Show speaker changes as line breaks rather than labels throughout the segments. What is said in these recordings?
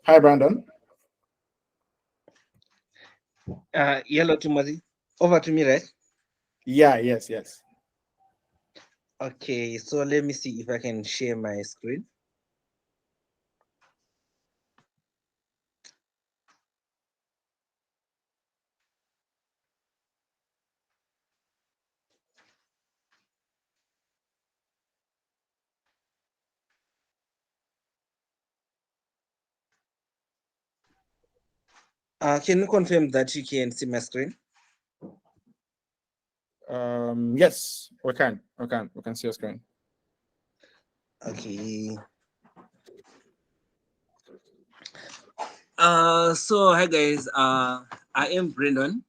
Hi, Brandon.
Yellow Timothy. Over to me, right?
Yeah, yes, yes.
Okay, so let me see if I can share my screen. Can you confirm that you can see my screen?
Yes, we can see your screen.
Okay. So hi guys. I am Brandon.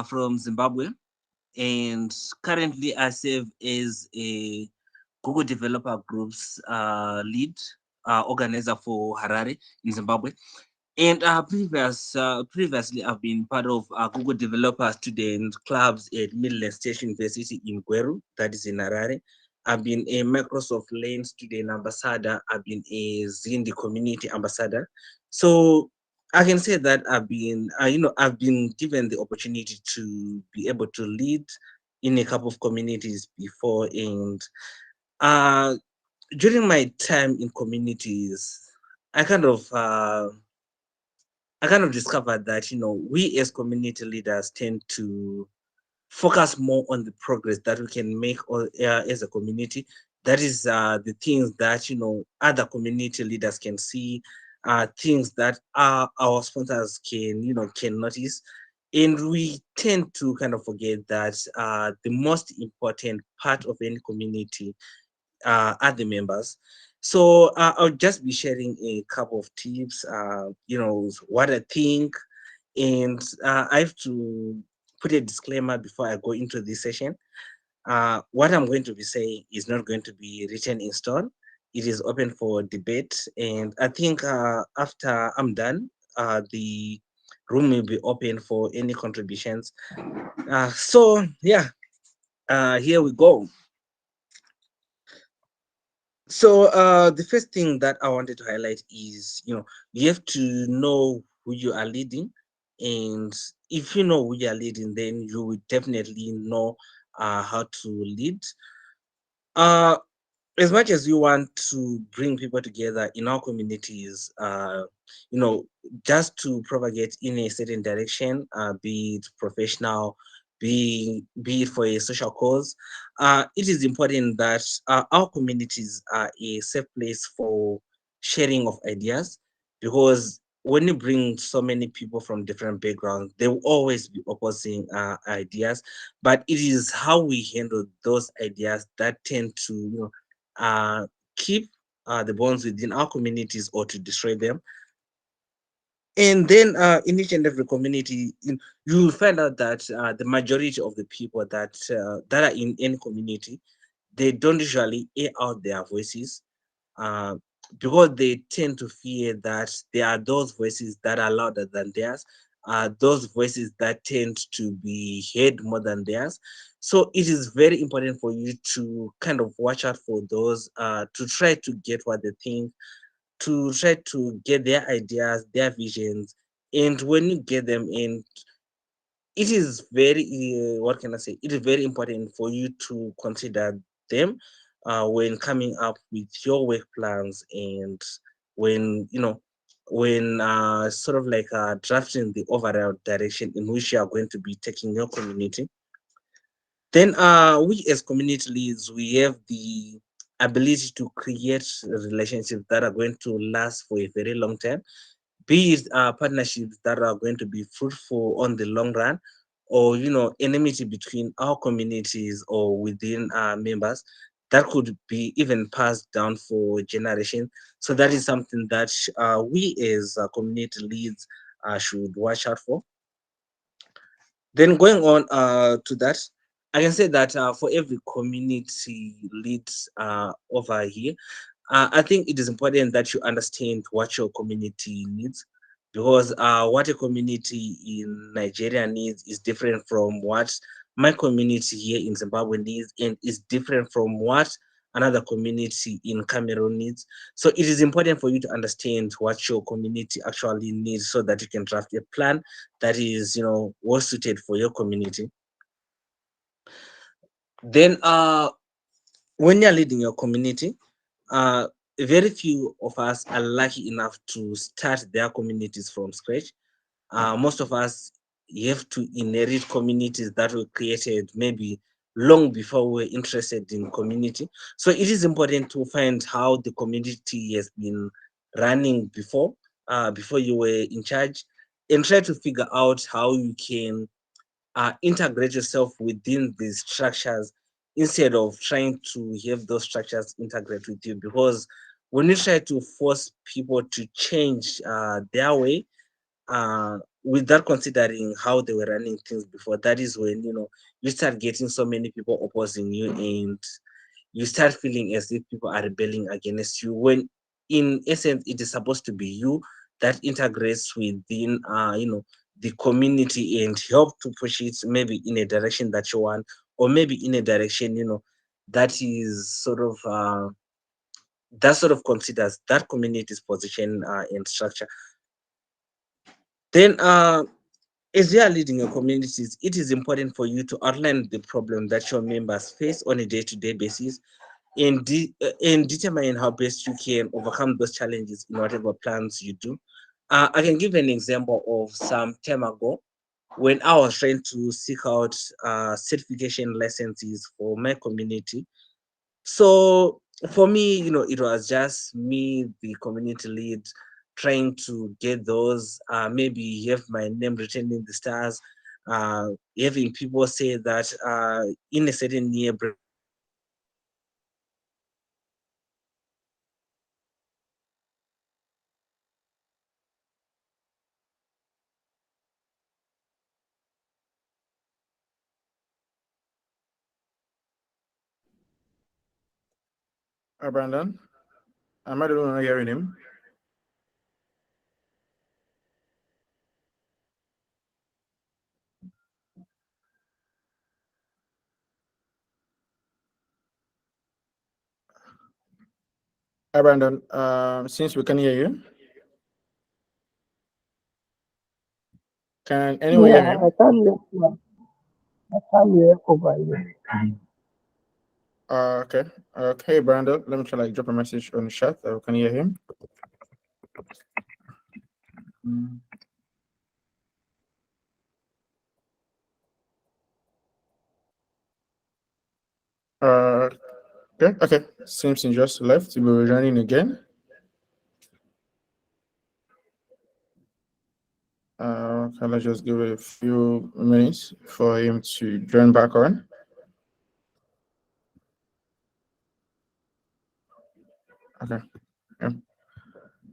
From Zimbabwe, and currently I serve as a Google Developer Group's lead organizer for Harare in Zimbabwe. And previously, I've been part of Google Developer Student Clubs at Midland State University in Gweru, that is in Harare. I've been a Microsoft Lane Student Ambassador. I've been a Zindi Community Ambassador. So I can say that I've been given the opportunity to be able to lead in a couple of communities before, and uh, during my time in communities, I kind of uh, I kind of discovered that we as community leaders tend to focus more on the progress that we can make as a community. That is the things that other community leaders can see, things that our sponsors can notice, and we tend to kind of forget that the most important part of any community are the members. So I'll just be sharing a couple of tips, what I think, and I have to put a disclaimer before I go into this session. What I'm going to be saying is not going to be written in stone. It is open for debate, and I think after I'm done, the room will be open for any contributions. So yeah, here we go. So the first thing that I wanted to highlight is, you have to know who you are leading, and if you know who you are leading, then you will definitely know how to lead. Uh, as much as you want to bring people together in our communities, you know, just to propagate in a certain direction, be it professional, be it for a social cause, it is important that our communities are a safe place for sharing of ideas, because when you bring so many people from different backgrounds, they will always be opposing ideas, but it is how we handle those ideas that tend to keep the bonds within our communities or to destroy them. And then in each and every community, you will find out that the majority of the people that are in any community, they don't usually air out their voices, uh, because they tend to fear that there are those voices that are louder than theirs, those voices that tend to be heard more than theirs. So it is very important for you to kind of watch out for those, to try to get what they think, to try to get their ideas, their visions. And when you get them in, it is very what can I say? It is very important for you to consider them when coming up with your work plans, and when when sort of like drafting the overall direction in which you are going to be taking your community. Then we as community leads, we have the ability to create relationships that are going to last for a very long time, be it partnerships that are going to be fruitful on the long run, or enmity between our communities or within our members that could be even passed down for generations. So that is something that we as community leads should watch out for. Then going on to that, I can say that for every community lead over here, I think it is important that you understand what your community needs, because what a community in Nigeria needs is different from what my community here in Zimbabwe needs, and is different from what another community in Cameroon needs. So it is important for you to understand what your community actually needs so that you can draft a plan that is, well suited for your community. Then when you're leading your community, uh, very few of us are lucky enough to start their communities from scratch. Most of us have to inherit communities that were created maybe long before we were interested in community. So it is important to find how the community has been running before you were in charge, and try to figure out how you can integrate yourself within these structures instead of trying to have those structures integrate with you. Because when you try to force people to change their way, without considering how they were running things before, that is when you start getting so many people opposing you, and you start feeling as if people are rebelling against you, when in essence it is supposed to be you that integrates within the community and help to push it maybe in a direction that you want, or maybe in a direction that is sort of considers that community's position and structure. Then as you are leading your communities, it is important for you to outline the problem that your members face on a day-to-day basis, and determine how best you can overcome those challenges in whatever plans you do. I can give an example of some time ago when I was trying to seek out certification licenses for my community. So for me, it was just me, the community lead, trying to get those. Maybe have my name written in the stars. Having people say that in a certain year,
Brandon, am I the only one hearing him? Hi, Brandon. Since we can hear you, can anyone hear
Yeah,
him?
I can't hear over you.
Okay. Okay, Brandon. Let me try like drop a message on the chat. Can you hear him? Mm. Uh, okay. Okay. Simpson just left. He will be running again. Okay, let's just give it a few minutes for him to join back on. Okay. Yeah.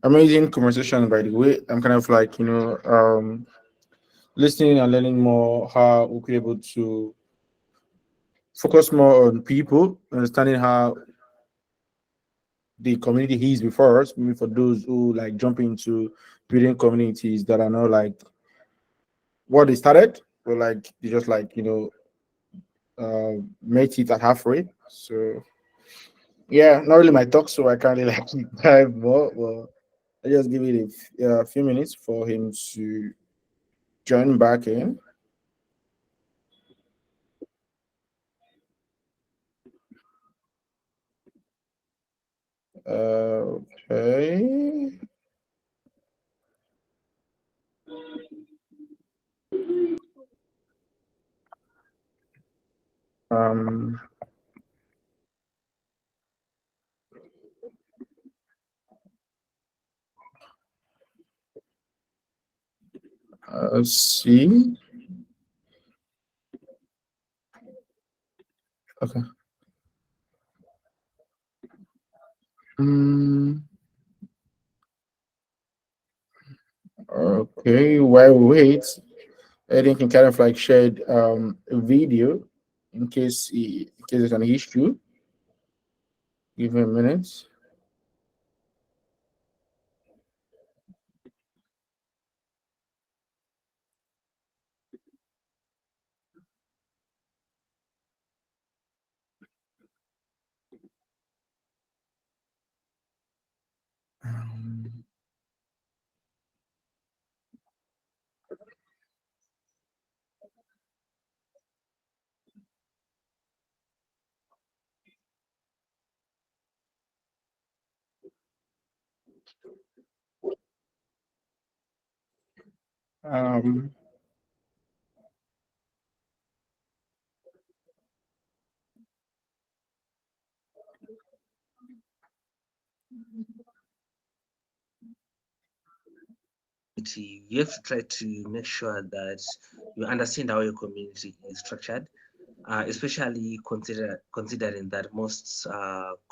Amazing conversation, by the way. I'm kind of like, listening and learning more how we could be able to focus more on people, understanding how the community is before us, maybe for those who like jump into building communities that are not like what they started, but like they just like, made it at halfway. So yeah, not really my talk, so I can't really like dive more. Well, I just give it a few minutes for him to join back in. Okay. Um. Let's see. Okay. Mm, okay. While we wait, Eddie can kind of like share a video in case there's an issue. Give him a minute. Um,
You have to try to make sure that you understand how your community is structured, especially considering that most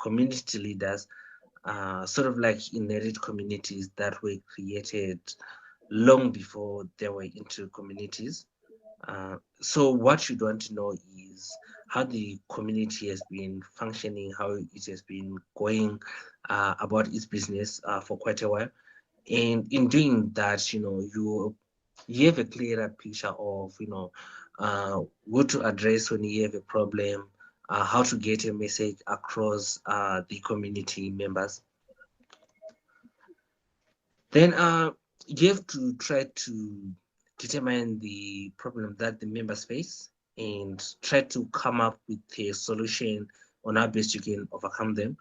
community leaders sort of like inherit communities that were created long before they were into communities. So what you want to know is how the community has been functioning, how it has been going about its business for quite a while. And in doing that, you have a clearer picture of what to address when you have a problem, how to get a message across the community members. Then you have to try to determine the problem that the members face and try to come up with a solution on how best you can overcome them.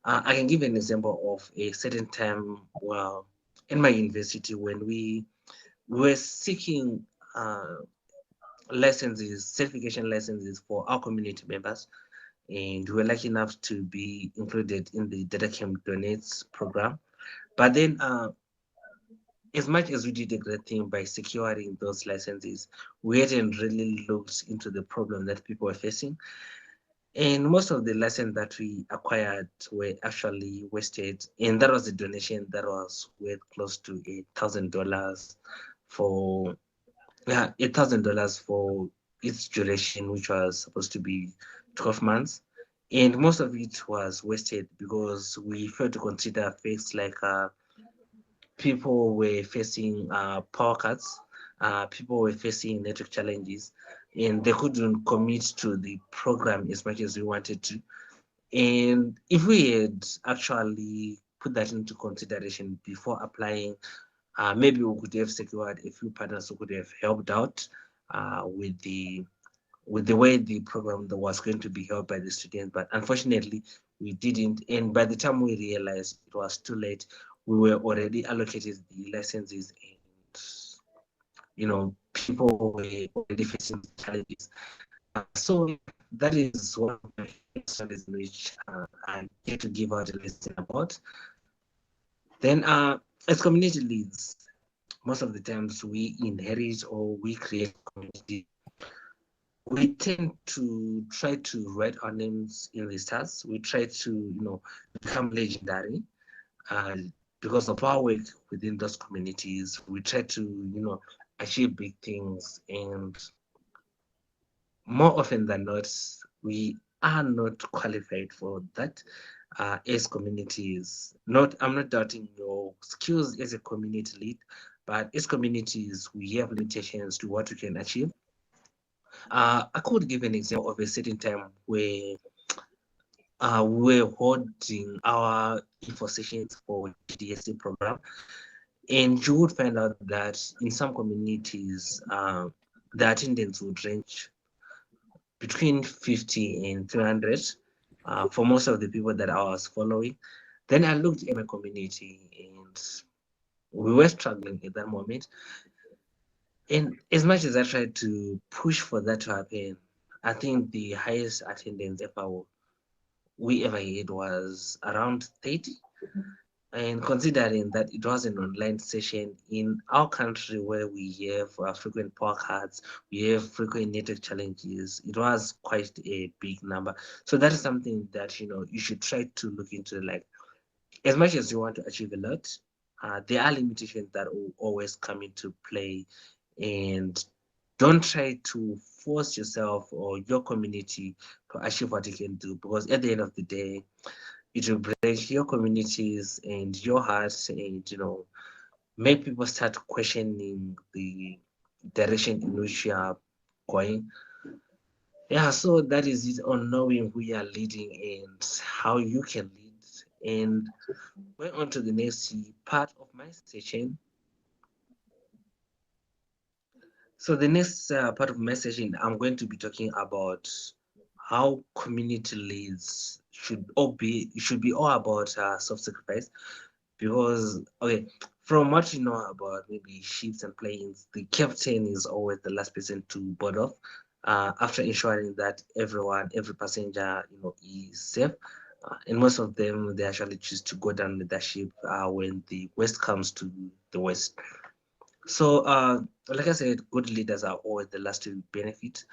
I can give an example of a certain time, well, in my university when we were seeking licenses, certification licenses for our community members, and we were lucky enough to be included in the Data Camp Donates program. But then as much as we did a great thing by securing those licenses, we hadn't really looked into the problem that people were facing. And most of the licenses that we acquired were actually wasted. And that was a donation that was worth close to $1,000 for $1,000 for its duration, which was supposed to be 12 months. And most of it was wasted because we failed to consider things like people were facing power cuts, people were facing network challenges, and they couldn't commit to the program as much as we wanted to. And if we had actually put that into consideration before applying, maybe we could have secured a few partners who could have helped out with the way the program that was going to be held by the students. But unfortunately, we didn't. And by the time we realized it was too late, we were already allocated the licenses, and people were already facing challenges. So that is one of my studies in which I get to give out a lesson about. Then, as community leads, most of the times we inherit or we create community. We tend to try to write our names in the stars. We try to, become legendary uh, because of our work within those communities. We try to, achieve big things, and more often than not, we are not qualified for that as communities. I'm not doubting your skills as a community lead, but as communities, we have limitations to what we can achieve. I could give an example of a certain time where we were holding our info sessions for GDSC program, and you would find out that in some communities, the attendance would range between 50 and 300 for most of the people that I was following. Then I looked at my community, and we were struggling at that moment. And as much as I tried to push for that to happen, I think the highest attendance we ever had was around 30. And considering that it was an online session in our country where we have frequent power cuts, we have frequent network challenges, it was quite a big number. So that is something that you should try to look into. Like, as much as you want to achieve a lot, there are limitations that will always come into play, and don't try to force yourself or your community to achieve what you can do, because at the end of the day, it will break your communities and your hearts, and make people start questioning the direction in which you are going. Yeah, so that is it on knowing who you are leading and how you can lead. And going on to the next part of my session. So the next part of my session, I'm going to be talking about how community leads should be all about self-sacrifice, because okay, from what you know about maybe ships and planes, the captain is always the last person to board off, after ensuring that every passenger, is safe. And most of them, they actually choose to go down with the ship when the west comes to the west. So, like I said, good leaders are always the last to benefit.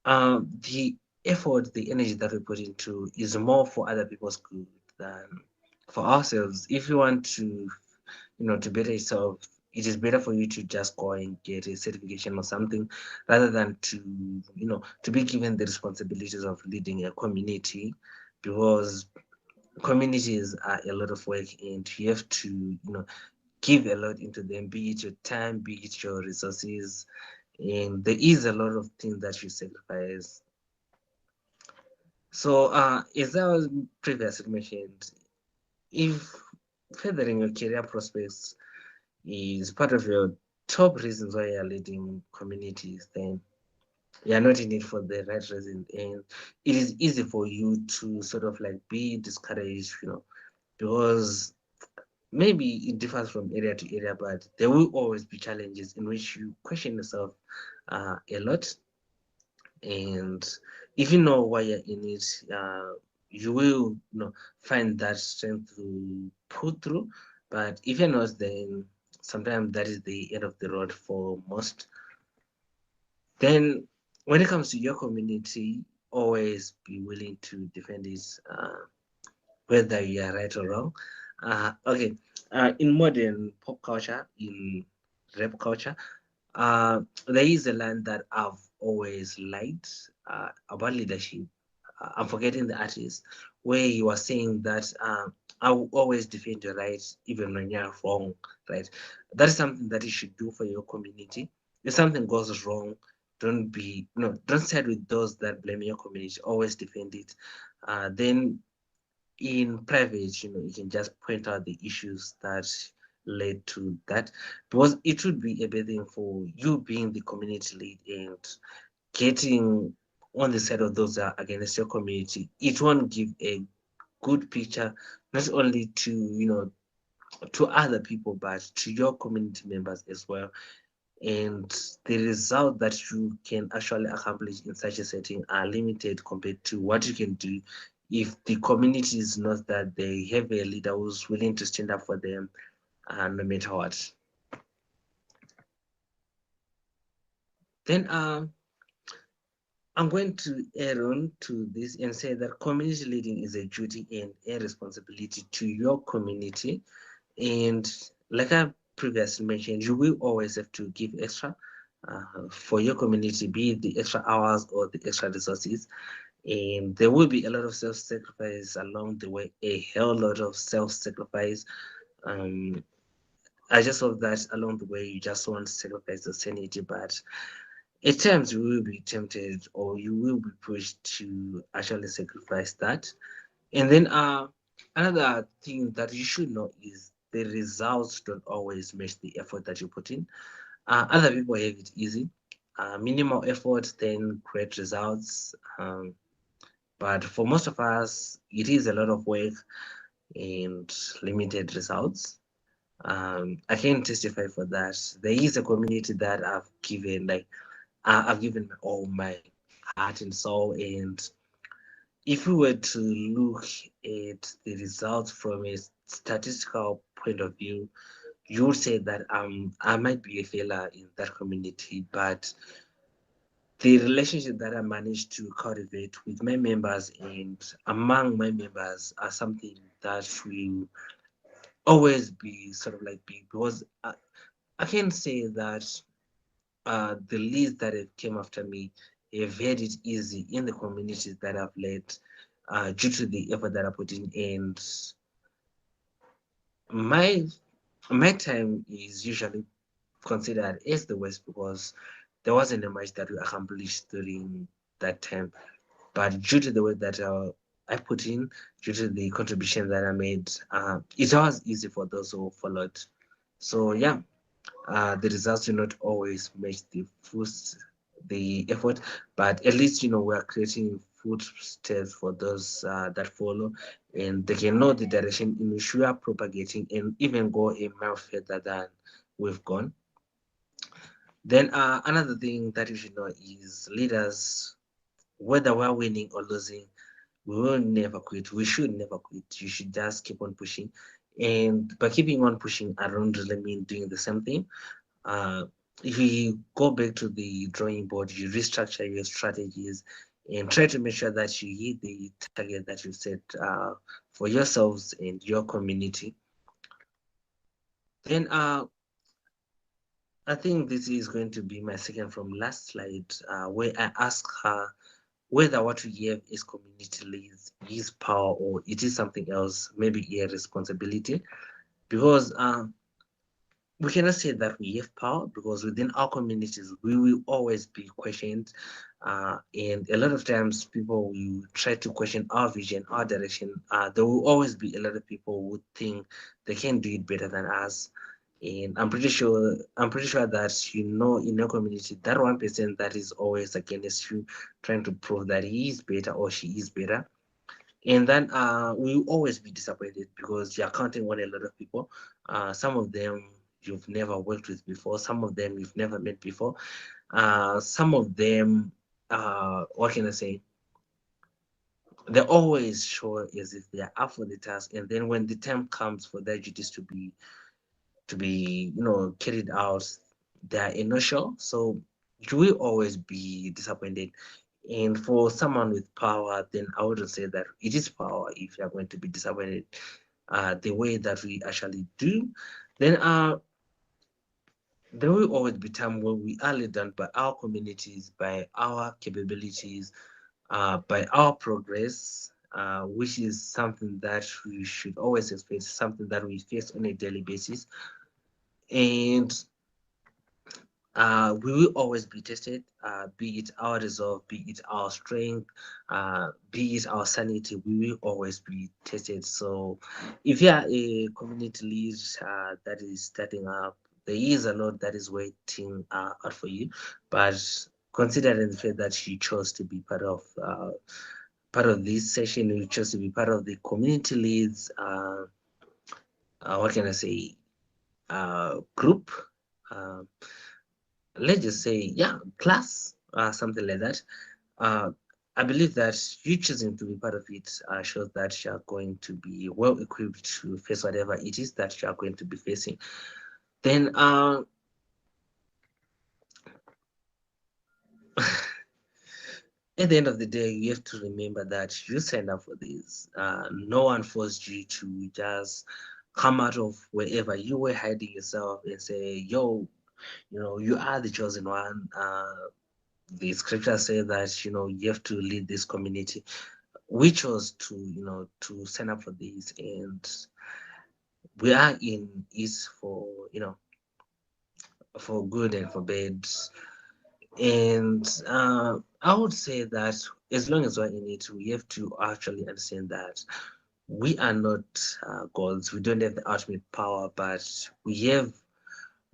The effort, the energy that we put into is more for other people's good than for ourselves. If you want to, to better yourself, it is better for you to just go and get a certification or something rather than to, to be given the responsibilities of leading a community, because communities are a lot of work and you have to, give a lot into them, be it your time, be it your resources, and there is a lot of things that you sacrifice. So, as I was previously mentioned, if furthering your career prospects is part of your top reasons why you're leading communities, then you're not in it for the right reason. And it is easy for you to sort of like be discouraged, because maybe it differs from area to area, but there will always be challenges in which you question yourself a lot. And if you know why you're in it, you will, find that strength to pull through. But if you're not, then sometimes that is the end of the road for most. Then when it comes to your community, always be willing to defend it, whether you are right or wrong. Okay, in modern pop culture, in rap culture, there is a line that I've always liked about leadership. I'm forgetting the artist, where he was saying that I will always defend your rights even when you're wrong, right? That is something that you should do for your community. If something goes wrong, don't be, don't side with those that blame your community. Always defend it. Then in private, you can just point out the issues that led to that, because it would be a bad thing for you being the community lead and getting on the side of those that are against your community. It won't give a good picture, not only to, to other people, but to your community members as well. And the result that you can actually accomplish in such a setting are limited compared to what you can do if the community is not that they have a leader who's willing to stand up for them, no matter what. Then I'm going to add on to this and say that community leading is a duty and a responsibility to your community. And like I previously mentioned, you will always have to give extra for your community, be it the extra hours or the extra resources. And there will be a lot of self sacrifice along the way, a hell lot of self sacrifice. Um, I just hope that along the way you just won't sacrifice your sanity, but at times you will be tempted or you will be pushed to actually sacrifice that. And then another thing that you should know is the results don't always match the effort that you put in. Other people have it easy. Minimal effort, then great results. But for most of us, it is a lot of work and limited results. I can testify for that. There is a community that I've given all my heart and soul. And if we were to look at the results from a statistical point of view, you would say that I might be a failure in that community, but the relationship that I managed to cultivate with my members and among my members are something that will always be sort of like big, because I can say that the leads that have came after me have had it easy in the communities that I've led, due to the effort that I put in. And my my time is usually considered as the worst because there wasn't much that we accomplished during that time. But due to the work that I put in, due to the contribution that I made, it was easy for those who followed. So yeah, the results do not always match the effort, but at least we are creating footsteps for those that follow, and they can know the direction in which we are propagating and even go a mile further than we've gone. Then another thing that you should know is leaders, whether we're winning or losing, we will never quit. We should never quit. You should just keep on pushing. And by keeping on pushing, I don't really mean doing the same thing. Uh, if you go back to the drawing board, you restructure your strategies and try to make sure that you hit the target that you set for yourselves and your community. Then I think this is going to be my second from last slide, where I ask her whether what we have is community leads is power or it is something else, maybe a responsibility. Because we cannot say that we have power, because within our communities we will always be questioned, and a lot of times people will try to question our vision, our direction. There will always be a lot of people who think they can do it better than us, and I'm pretty sure that in your community that 1% that is always against you, trying to prove that he is better or she is better. And then we will always be disappointed because you're counting on a lot of people. Some of them you've never worked with before, some of them you've never met before, some of them, what can I say? They're always sure as if they are up for the task, and then when the time comes for their duties to be carried out, they are inertial. So you will always be disappointed. And for someone with power, then I wouldn't say that it is power if you're going to be disappointed the way that we actually do. Then there will always be time when we are led down by our communities, by our capabilities, by our progress, which is something that we should always face, something that we face on a daily basis. And we will always be tested, be it our resolve, be it our strength, be it our sanity, we will always be tested. So, if you are a community lead that is starting up, there is a lot that is waiting out for you. But considering the fact that you chose to be part of this session, you chose to be part of the community leads, what can I say, group. Uh, let's just say, yeah, class, something like that. uh, I believe that you choosing to be part of it shows that you are going to be well equipped to face whatever it is that you are going to be facing. Then at the end of the day, you have to remember that you signed up for this. No one forced you to just come out of wherever you were hiding yourself and say, yo, you are the chosen one. The scripture says that you have to lead this community. We chose to sign up for this, and we are in is for good and for bad. And I would say that as long as we're in it, we have to actually understand that we are not gods. We don't have the ultimate power, but we have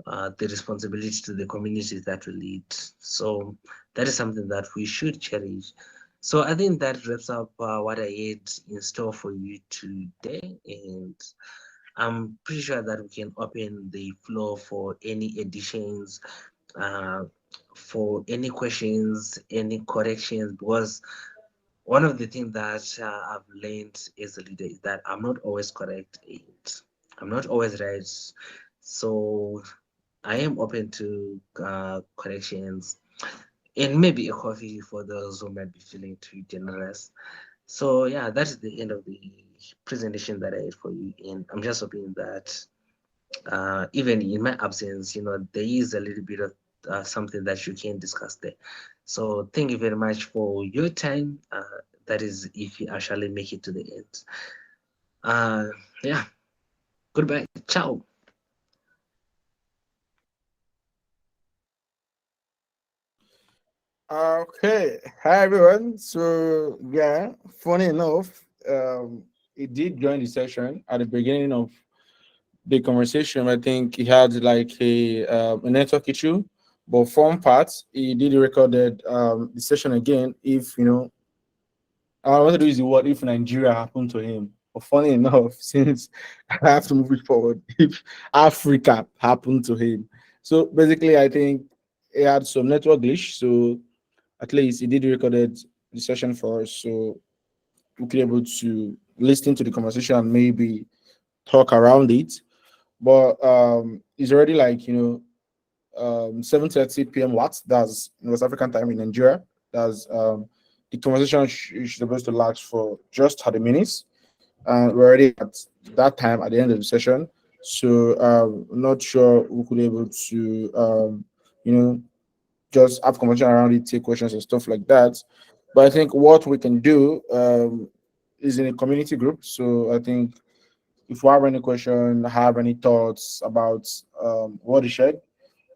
the responsibility to the communities that we lead. So that is something that we should cherish. So I think that wraps up what I had in store for you today, and I'm pretty sure that we can open the floor for any additions, uh, for any questions, any corrections, because one of the things that I've learned as a leader is that I'm not always correct and I'm not always right. So I am open to corrections and maybe a coffee for those who might be feeling too generous. So yeah, that is the end of the presentation that I had for you, and I'm just hoping that even in my absence, there is a little bit of something that you can discuss there. So thank you very much for your time. That is, if you actually make it to the end. Uh, yeah, goodbye, ciao.
Okay, hi everyone. So yeah, funny enough, he did join the session at the beginning of the conversation. I think he had like a network issue, but fun part, he did recorded the session again. If I want to do is what if Nigeria happened to him. But funny enough, since I have to move it forward, if Africa happened to him. So basically, I think he had some network glitch. So at least he did recorded the session for us. So we could be able to listen to the conversation and maybe talk around it. But it's already like 7:30 p.m. What? That's West African time in Nigeria. That's the conversation is supposed to last for just 30 minutes. And we're already at that time at the end of the session. So not sure we could be able to you know just have conversation around it, take questions and stuff like that. But I think what we can do is in a community group. So I think if you have any question, have any thoughts about what is shared,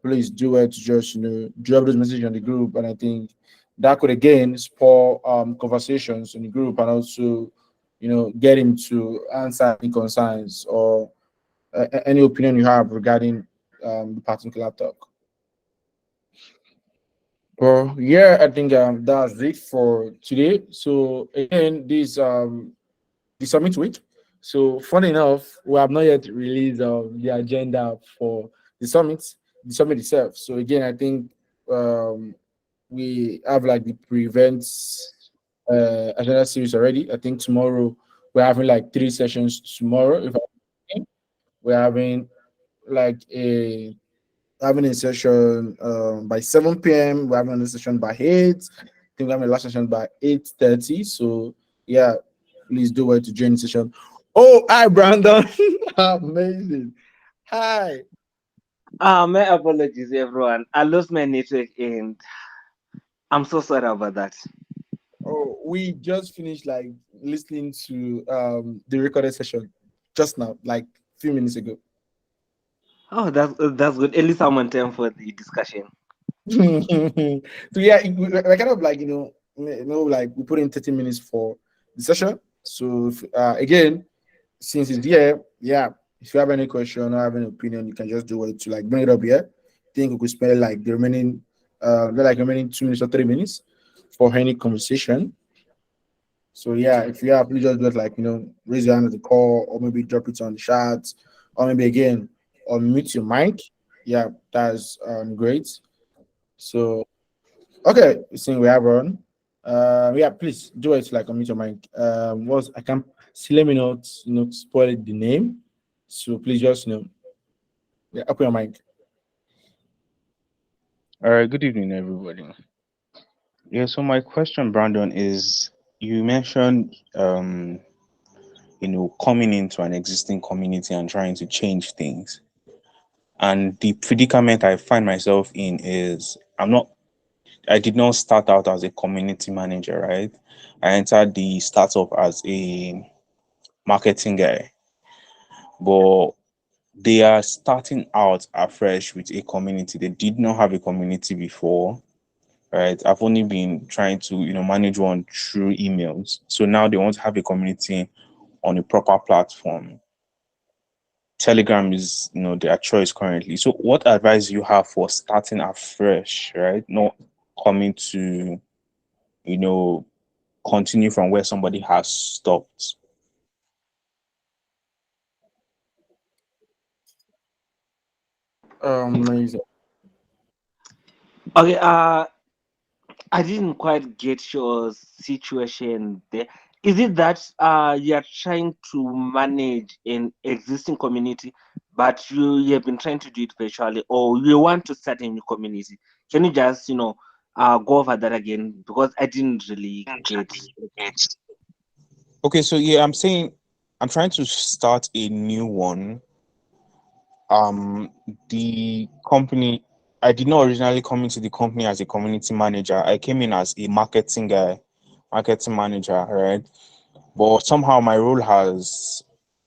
please do it. Just drop those messages on the group, and I think that could again spur conversations in the group, and also get him to answer any concerns or any opinion you have regarding the particular talk. Well, yeah, I think that's it for today. So again, this the summit week. So funny enough, we have not yet released the agenda for the summit itself. So again, I think um, we have like the prevents agenda series already. I think tomorrow we're having like three sessions tomorrow. If we're having like a session by 7 p.m. We're having a session by 8. I think we're having a last session by 8:30. So yeah, please do well to join the session. Oh, hi Brandon. Amazing. Hi.
My apologies, everyone. I lost my network and I'm so sorry about that.
Oh, we just finished like listening to the recorded session just now, like few minutes ago.
Oh, that's good. At least I'm on time for the discussion.
So yeah, we're kind of like like we put in 30 minutes for the session. So again, since it's here, yeah, if you have any question or have any opinion, you can just do it to like bring it up here. I think we could spend like the remaining 2 minutes or 3 minutes for any conversation. So yeah, if you have, please just do it like raise your hand at the call, or maybe drop it on the chat, or maybe again, or mute your mic. Yeah, that's great. So okay, seeing we have on. Yeah, please do it like unmute your mic. Was I can see, let me not spoil the name. So please just yeah, open your mic.
All right, good evening, everybody. Yeah, so my question, Brandon, is you mentioned, coming into an existing community and trying to change things. And the predicament I find myself in is I did not start out as a community manager, right? I entered the startup as a marketing guy, but they are starting out afresh with a community. They did not have a community before, right? I've only been trying to, manage one through emails. So now they want to have a community on a proper platform. Telegram is, their choice currently. So what advice do you have for starting afresh, right? Not coming to, you know, continue from where somebody has stopped.
Amazing.
Okay, I didn't quite get your situation there. Is it that you're trying to manage an existing community, but you have been trying to do it virtually, or you want to start a new community? Can you just go over that again because I didn't really get.
Okay, so yeah, I'm saying I'm trying to start a new one. The company, I did not originally come into the company as a community manager. I came in as a marketing guy, marketing manager, right? But somehow my role has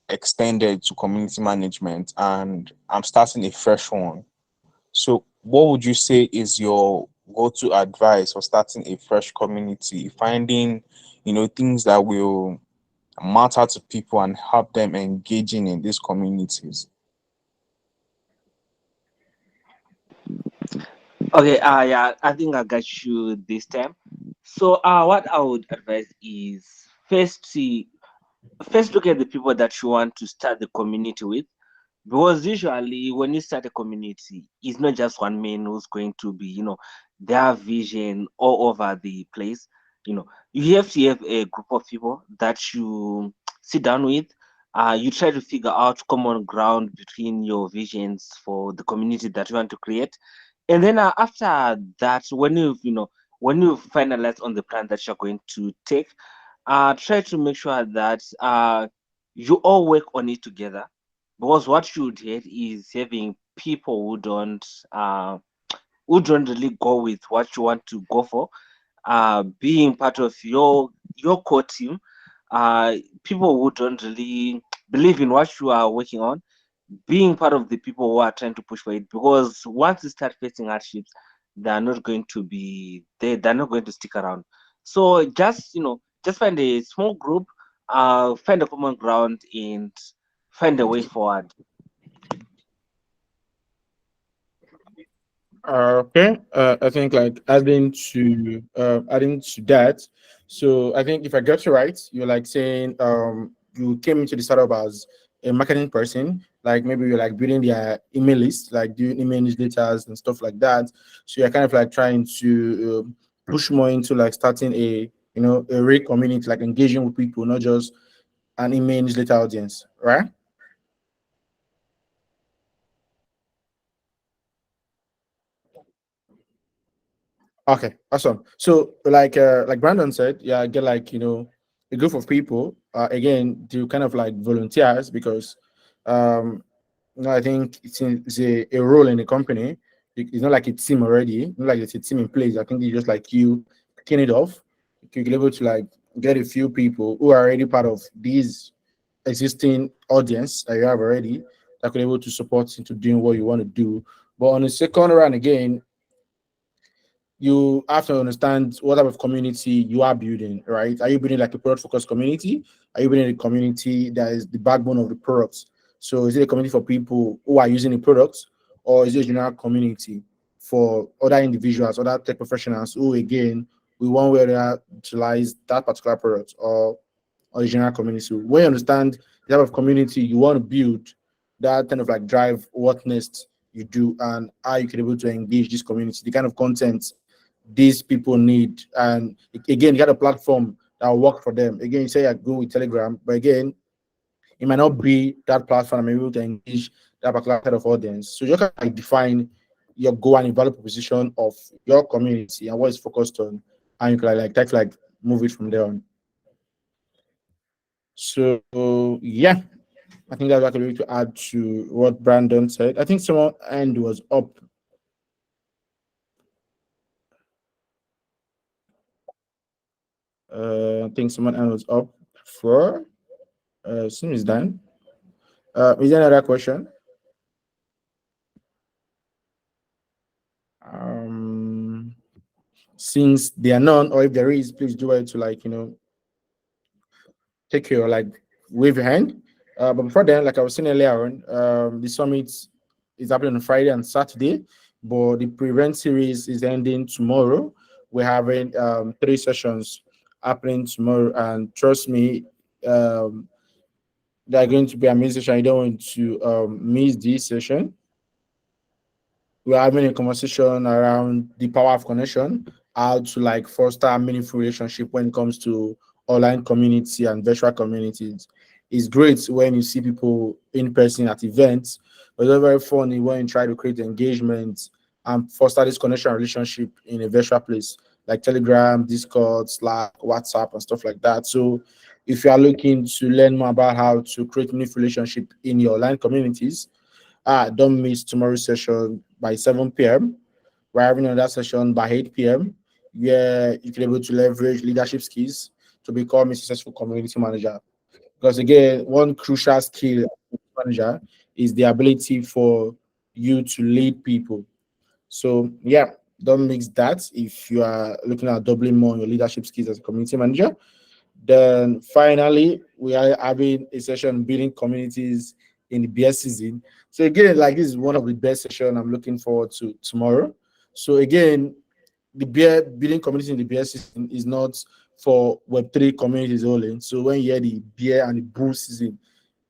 extended to community management and I'm starting a fresh one. So what would you say is your go-to advice for starting a fresh community, finding, things that will matter to people and help them engaging in these communities?
Okay, yeah, I think I got you this time. So what I would advise is first see first look at the people that you want to start the community with, because usually when you start a community, it's not just one man who's going to be, their vision all over the place. You have to have a group of people that you sit down with. You try to figure out common ground between your visions for the community that you want to create, and then after that, when you finalize on the plan that you're going to take, try to make sure that you all work on it together, because what you would hate is having people uh who don't really go with what you want to go for, being part of your core team, uh people who don't really believe in what you are working on, being part of the people who are trying to push for it, because once you start facing hardships, they're not going to be they're not going to stick around. So just find a small group, find a common ground, and find a way forward.
Okay, I think like adding to that. So I think if I got you right, you're like saying you came into the startup as a marketing person, like maybe you're like building their email list, like doing email newsletters and stuff like that. So you're kind of like trying to push more into like starting a a real community, like engaging with people, not just an email newsletter audience, right? Okay, awesome. So like Brandon said, yeah, get like a group of people again do kind of like volunteers because um I think it's a role in the company. It's not like a team already, not like it's a team in place. I think it's just like you clean it off. You're able to like get a few people who are already part of these existing audience that you have already that could able to support into doing what you want to do. But on the second round again, you have to understand what type of community you are building, right? Are you building like a product focused community? Are you building a community that is the backbone of the product? So is it a community for people who are using the product, or is it a general community for other individuals, other tech professionals who again we one way or the other utilize that particular product or the general community? So when you understand the type of community you want to build, that kind of like drive what next you do and how you can able to engage this community, the kind of content these people need. And again, you got a platform that will work for them. Again, you say I go with Telegram, but again, it might not be that platform I'm able to engage that particular set of audience. So you can like define your goal and your value proposition of your community and what it's focused on, and you can like try to like move it from there on. So yeah, I think that's what I can to add to what Brandon said. I think someone end was up. I think someone end was up for. Soon is done. Is there another question? Um, since there are none, or if there is, please do it to like take your like wave your hand. But before then, like I was saying earlier on, the summit is happening on Friday and Saturday, but the prevent series is ending tomorrow. We're having three sessions happening tomorrow, and trust me, um, they're going to be amazing session. You don't want to miss this session. We're having a conversation around the power of connection, how to like foster a meaningful relationship when it comes to online community and virtual communities. It's great when you see people in person at events, but it's very funny when you try to create engagement and foster this connection relationship in a virtual place like Telegram, Discord, Slack, WhatsApp, and stuff like that. So if you are looking to learn more about how to create meaningful relationship in your online communities, don't miss tomorrow's session by 7 p.m. We're having another session by 8 p.m. where you can able to leverage leadership skills to become a successful community manager. Because again, one crucial skill as a manager is the ability for you to lead people. So yeah, don't mix that if you are looking at doubling more on your leadership skills as a community manager. Then finally, we are having a session building communities in the beer season. So again, like this is one of the best session I'm looking forward to tomorrow. So again, the beer building community in the beer season is not for Web3 communities only. So when you hear the beer and the brew season,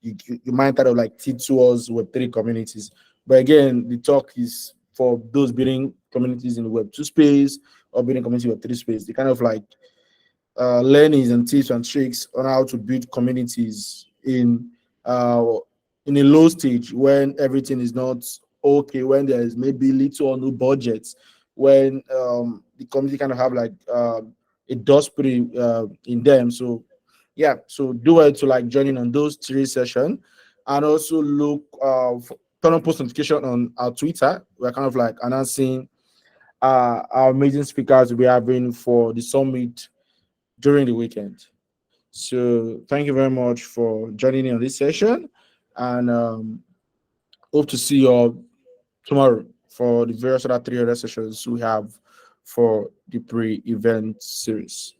you might kind of like tip towards Web3 communities. But again, the talk is for those building communities in the Web2 space or building community Web3 space. They kind of like learnings and tips and tricks on how to build communities uh, in a low stage when everything is not okay, when there is maybe little or no budget, when the community kind of have like a dust pretty in them. So yeah, so do it to like join in on those three sessions, and also look turn on post notification on our Twitter. We're kind of like announcing our amazing speakers we are having for the summit during the weekend. So thank you very much for joining in on this session, and hope to see you all tomorrow for the various other three other sessions we have for the pre-event series.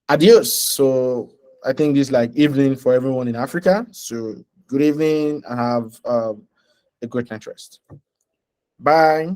Adios. So I think this is like evening for everyone in Africa. So good evening and have a great night rest. Bye.